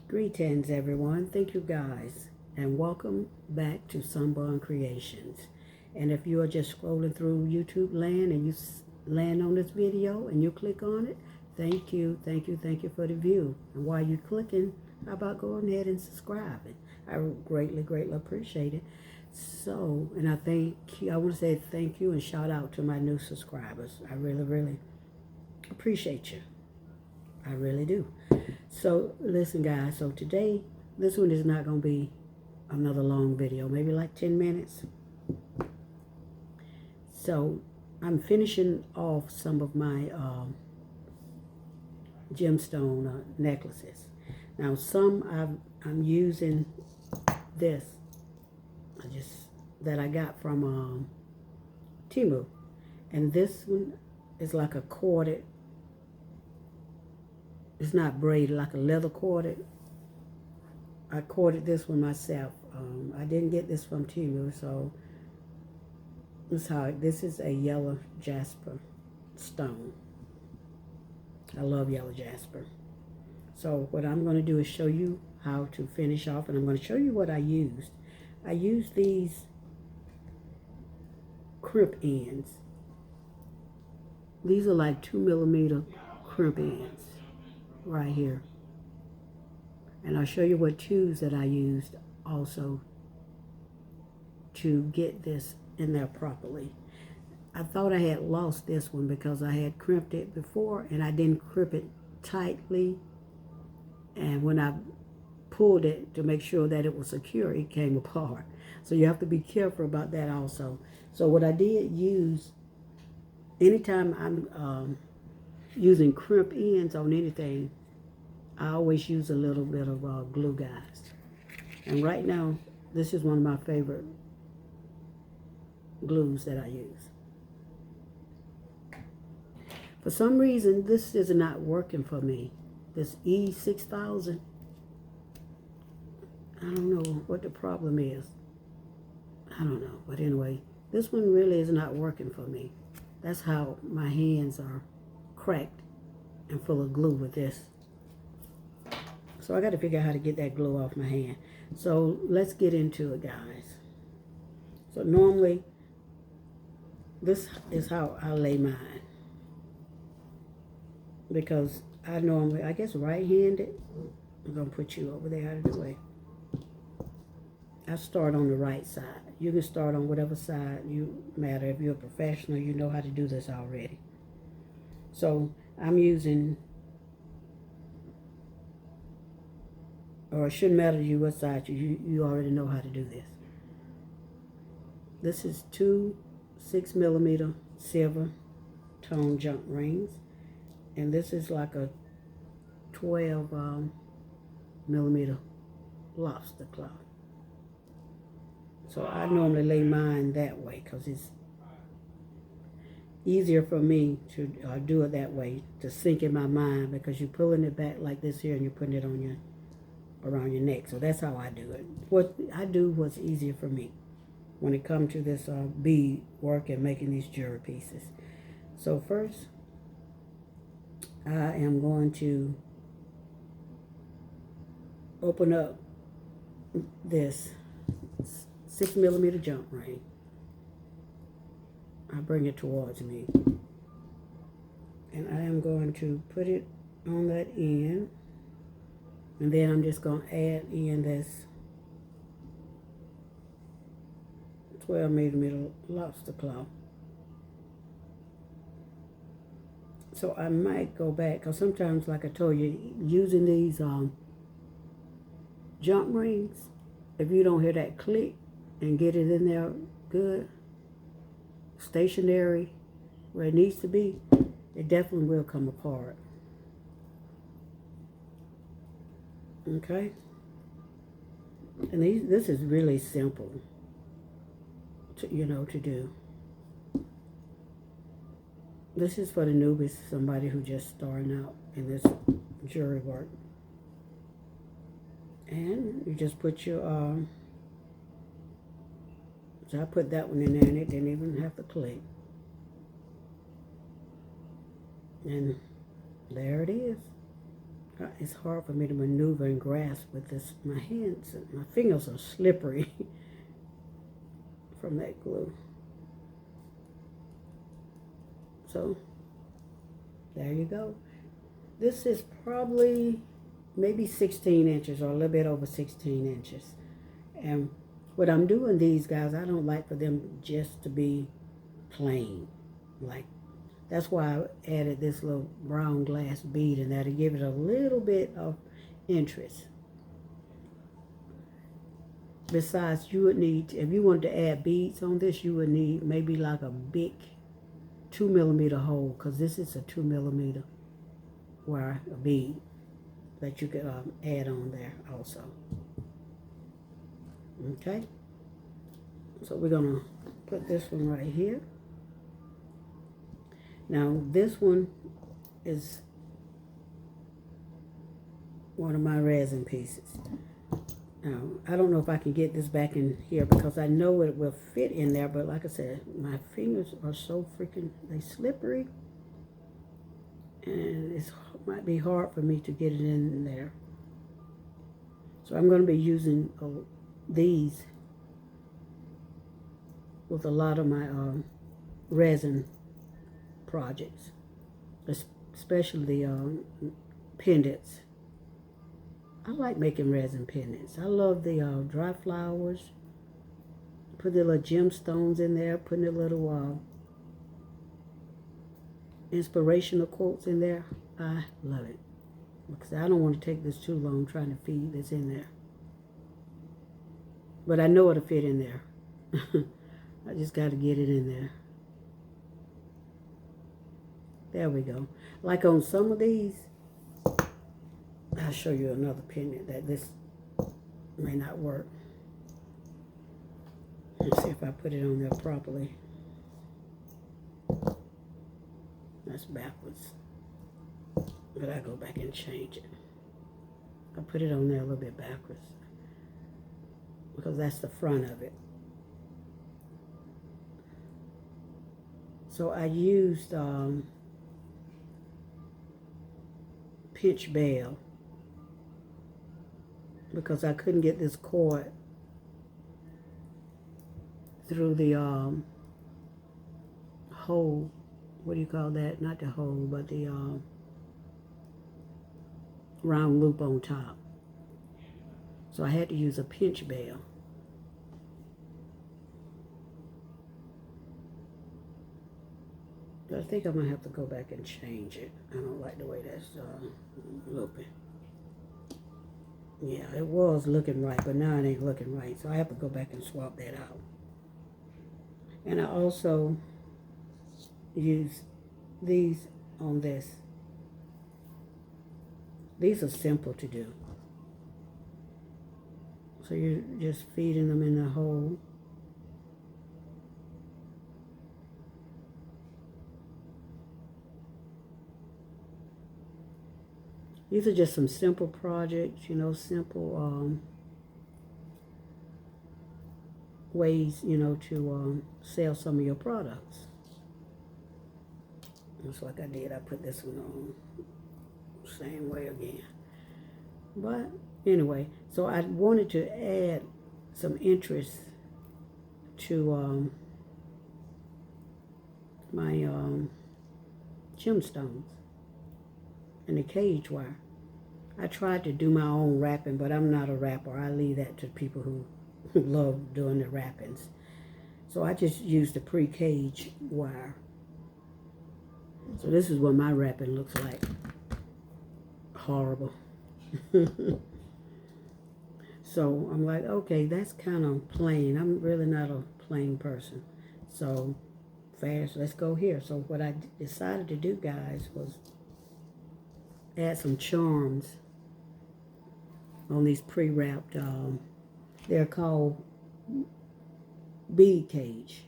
Greetings, everyone. Thank you, guys, and welcome back to Sunburn Creations. And if you are just scrolling through YouTube land and you land on this video and you click on it, thank you for the view. And while you're clicking, how about going ahead and subscribing? I greatly appreciate it. So, and I want to say thank you and shout out to my new subscribers. I really appreciate you. I really do. So listen, guys, so today this one is not going to be another long video, maybe like 10 minutes. So I'm finishing off some of my gemstone necklaces. Now some I'm using this that I got from Temu, and this one is like a corded. It's not braided, like a leather corded. I corded this one myself. I didn't get this from Temu, so this is a yellow jasper stone. I love yellow jasper. So what I'm going to do is show you how to finish off, and I'm going to show you what I used. I used these crimp ends. These are like 2mm crimp ends right here. And I'll show you what tubes that I used also to get this in there properly. I thought I had lost this one because I had crimped it before and I didn't crimp it tightly, and when I pulled it to make sure that it was secure, it came apart. So you have to be careful about that also. So what I did use, anytime I'm using crimp ends on anything, I always use a little bit of glue, guys. And right now, this is one of my favorite glues that I use. For some reason, this is not working for me. This E6000. I don't know what the problem is. I don't know. But anyway, this one really is not working for me. That's how my hands are cracked and full of glue with this. So I got to figure out how to get that glue off my hand. So let's get into it, guys. So normally, this is how I lay mine. Because I guess right-handed. I'm going to put you over there out of the way. I start on the right side. You can start on whatever side you matter. If you're a professional, you know how to do this already. So I'm using, or it shouldn't matter to you what side you already know how to do this. This is 2 6mm silver tone jump rings, and this is like a 12mm lobster claw. So I normally lay mine that way because it's easier for me to do it that way, to sink in my mind, because you're pulling it back like this here and you're putting it on around your neck. So that's how I do it. What I do was easier for me when it comes to this bead work and making these jewelry pieces. So first, I am going to open up this 6mm jump ring. I bring it towards me, and I am going to put it on that end, and then I'm just going to add in this 12mm lobster claw. So I might go back, because sometimes, like I told you, using these jump rings, if you don't hear that click and get it in there good, stationary, where it needs to be, it definitely will come apart. Okay? And this is really simple to do. This is for the newbies, somebody who just starting out in this jewelry work. And you just put your so I put that one in there, and it didn't even have to click. And there it is. It's hard for me to maneuver and grasp with this. My hands, my fingers are slippery from that glue. So, there you go. This is probably maybe 16 inches or a little bit over 16 inches. And what I'm doing these, guys, I don't like for them just to be plain. Like, that's why I added this little brown glass bead in there to give it a little bit of interest. Besides, you would need, if you wanted to add beads on this, you would need maybe like a big 2mm hole, because this is a 2mm wire, a bead that you could add on there also. Okay, so we're gonna put this one right here. Now this one is one of my resin pieces. Now I don't know if I can get this back in here because I know it will fit in there, but like I said, my fingers are so freaking, they slippery, and it might be hard for me to get it in there. So I'm going to be using these with a lot of my resin projects, especially pendants. I like making resin pendants. I love the dry flowers. Put the little gemstones in there, putting the little inspirational quotes in there. I love it, because I don't want to take this too long trying to feed this in there. But I know it'll fit in there. I just got to get it in there. There we go. Like on some of these, I'll show you another pendant that this may not work. Let's see if I put it on there properly. That's backwards. But I go back and change it. I put it on there a little bit backwards, because that's the front of it. So I used pinch bail because I couldn't get this cord through the hole. What do you call that? Not the hole, but the round loop on top. So I had to use a pinch bail. But I think I'm gonna have to go back and change it. I don't like the way that's looping. Yeah, it was looking right, but now it ain't looking right. So I have to go back and swap that out. And I also use these on this. These are simple to do. So you're just feeding them in the hole. These are just some simple projects, you know, simple ways, you know, to sell some of your products. Just like I did, I put this one on same way again. But anyway, so I wanted to add some interest to my gemstones and the cage wire. I tried to do my own wrapping, but I'm not a wrapper. I leave that to people who love doing the wrappings. So I just used the pre-cage wire. So this is what my wrapping looks like. Horrible. So I'm like, okay, that's kind of plain. I'm really not a plain person. So fast, let's go here. So what I decided to do, guys, was add some charms on these pre-wrapped, they're called bead cage.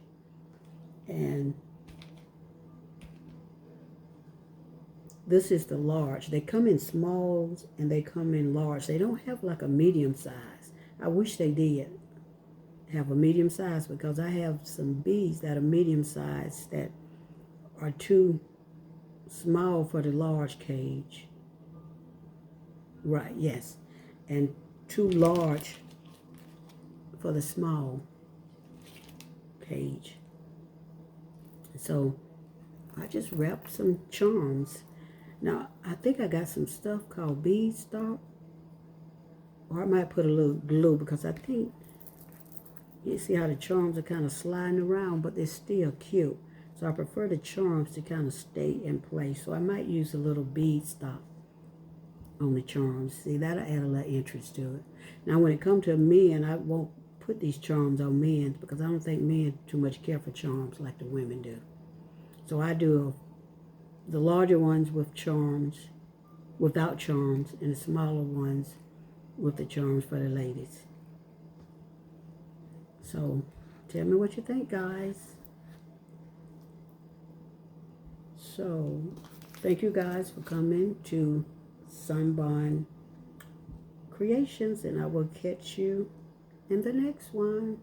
And this is the large. They come in smalls and they come in large. They don't have like a medium size. I wish they did have a medium size, because I have some beads that are medium size that are too small for the large cage. Right, yes. And too large for the small page. So I just wrapped some charms. Now, I think I got some stuff called bead stock. Or I might put a little glue because I think, you see how the charms are kind of sliding around, but they're still cute. So I prefer the charms to kind of stay in place. So I might use a little bead stock on the charms. See, that'll add a little interest to it. Now, when it comes to men, I won't put these charms on men because I don't think men too much care for charms like the women do. So I do the larger ones with charms, without charms, and the smaller ones with the charms for the ladies. So tell me what you think, guys. So thank you guys for coming to Sunbond Creations, and I will catch you in the next one.